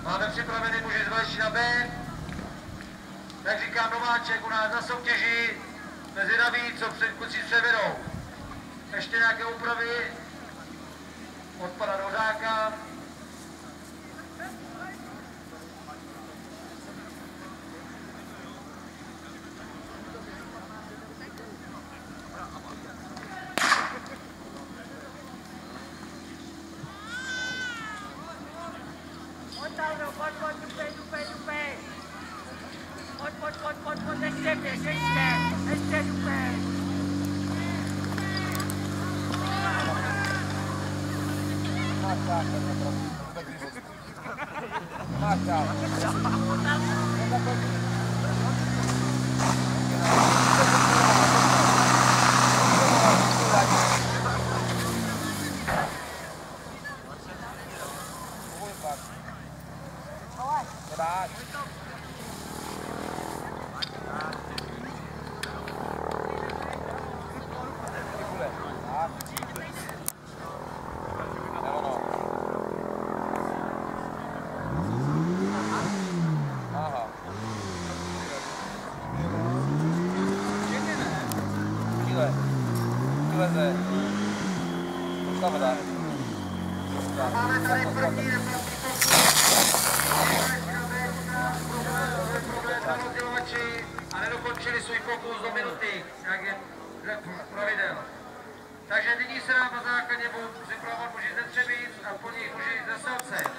Máme připravený muži z Valečina B. Jak říkám, nováček u nás na soutěži. Jsme zvědaví, co kluci převedou. Ještě nějaké úpravy od pana Rodáka. Máme tady první rozdělovači a nedokončili svůj pokus do minuty, jak je pravidel. Takže nyní se nám na základě připravovat muži ze Třebíc a po nich muži ze Selce.